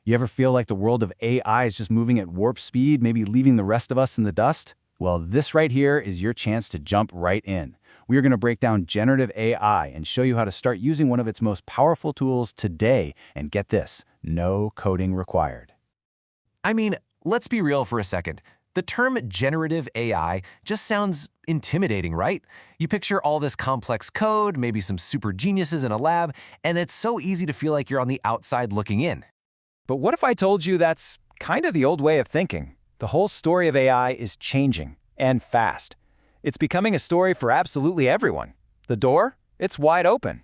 You ever feel like the world of AI is just moving at warp speed, maybe leaving the rest of us in the dust? Well, this right here is your chance to jump right in. We are going to break down generative AI and show you how to start using one of its most powerful tools today. And get this, no coding required. I mean, let's be real for a second. The term generative AI just sounds intimidating, right? You picture all this complex code, maybe some super geniuses in a lab, and it's so easy to feel like you're on the outside looking in. But what if I told you that's kind of the old way of thinking? The whole story of AI is changing, and fast. It's becoming a story for absolutely everyone. The door, it's wide open.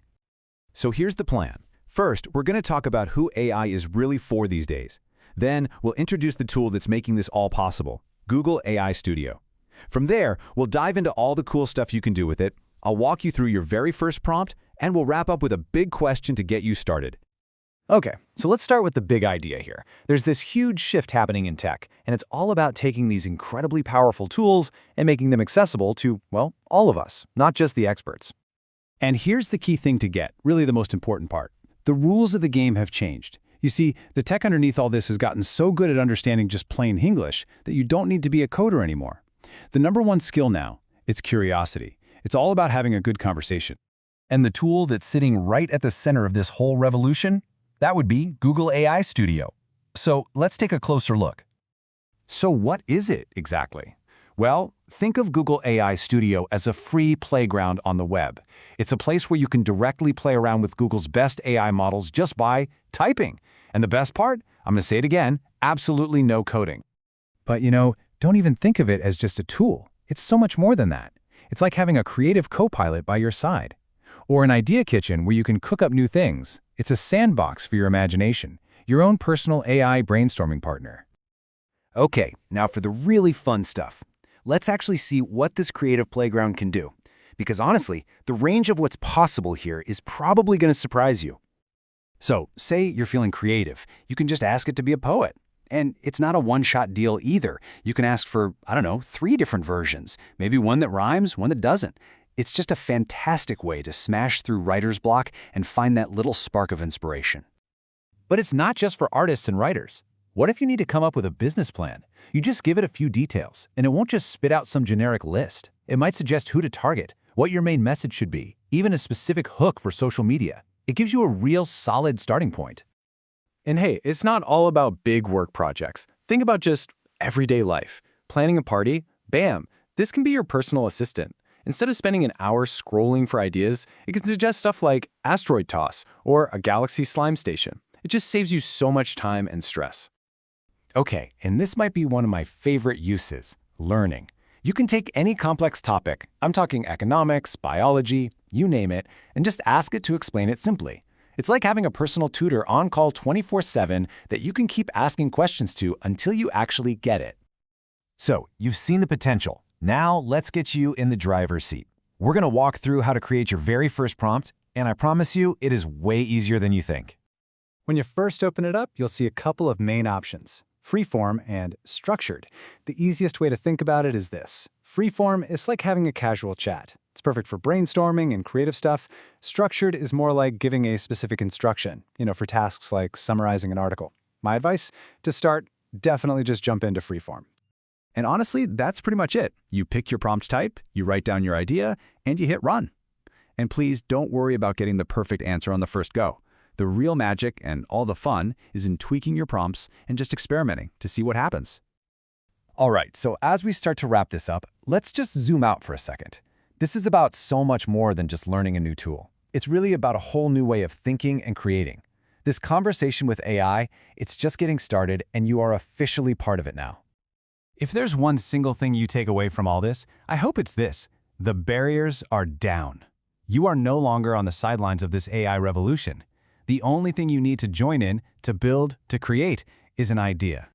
So here's the plan. First, we're going to talk about who AI is really for these days. Then, we'll introduce the tool that's making this all possible, Google AI Studio. From there, we'll dive into all the cool stuff you can do with it. I'll walk you through your very first prompt, and we'll wrap up with a big question to get you started. Okay, so let's start with the big idea here. There's this huge shift happening in tech, and it's all about taking these incredibly powerful tools and making them accessible to, well, all of us, not just the experts. And here's the key thing to get, really the most important part. The rules of the game have changed. You see, the tech underneath all this has gotten so good at understanding just plain English that you don't need to be a coder anymore. The number one skill now, it's curiosity. It's all about having a good conversation. And the tool that's sitting right at the center of this whole revolution? That would be Google AI Studio. So let's take a closer look. So what is it exactly? Well, think of Google AI Studio as a free playground on the web. It's a place where you can directly play around with Google's best AI models just by typing. And the best part? I'm going to say it again, absolutely no coding. But don't even think of it as just a tool. It's so much more than that. It's like having a creative co-pilot by your side. Or an idea kitchen where you can cook up new things. It's a sandbox for your imagination, your own personal AI brainstorming partner. Okay, now for the really fun stuff. Let's actually see what this creative playground can do. Because honestly, the range of what's possible here is probably going to surprise you. So, say you're feeling creative. You can just ask it to be a poet. And it's not a one-shot deal either. You can ask for, 3 different versions. Maybe one that rhymes, one that doesn't. It's just a fantastic way to smash through writer's block and find that little spark of inspiration. But it's not just for artists and writers. What if you need to come up with a business plan? You just give it a few details, and it won't just spit out some generic list. It might suggest who to target, what your main message should be, even a specific hook for social media. It gives you a real solid starting point. And hey, it's not all about big work projects. Think about just everyday life. Planning a party, bam, this can be your personal assistant. Instead of spending an hour scrolling for ideas, it can suggest stuff like asteroid toss or a galaxy slime station. It just saves you so much time and stress. Okay, and this might be one of my favorite uses, learning. You can take any complex topic, I'm talking economics, biology, you name it, and just ask it to explain it simply. It's like having a personal tutor on call 24/7 that you can keep asking questions to until you actually get it. So, you've seen the potential. Now, let's get you in the driver's seat. We're going to walk through how to create your very first prompt, and I promise you, it is way easier than you think. When you first open it up, you'll see a couple of main options: freeform and structured. The easiest way to think about it is this. Freeform is like having a casual chat. It's perfect for brainstorming and creative stuff. Structured is more like giving a specific instruction, for tasks like summarizing an article. My advice? To start, definitely just jump into freeform. And honestly, that's pretty much it. You pick your prompt type, you write down your idea, and you hit run. And please don't worry about getting the perfect answer on the first go. The real magic and all the fun is in tweaking your prompts and just experimenting to see what happens. All right, so as we start to wrap this up, let's just zoom out for a second. This is about so much more than just learning a new tool. It's really about a whole new way of thinking and creating. This conversation with AI, it's just getting started, and you are officially part of it now. If there's one single thing you take away from all this, I hope it's this: the barriers are down. You are no longer on the sidelines of this AI revolution. The only thing you need to join in, to build, to create, is an idea.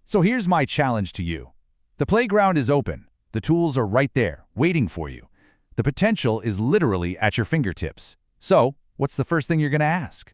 So here's my challenge to you. The playground is open. The tools are right there, waiting for you. The potential is literally at your fingertips. So, what's the first thing you're going to ask?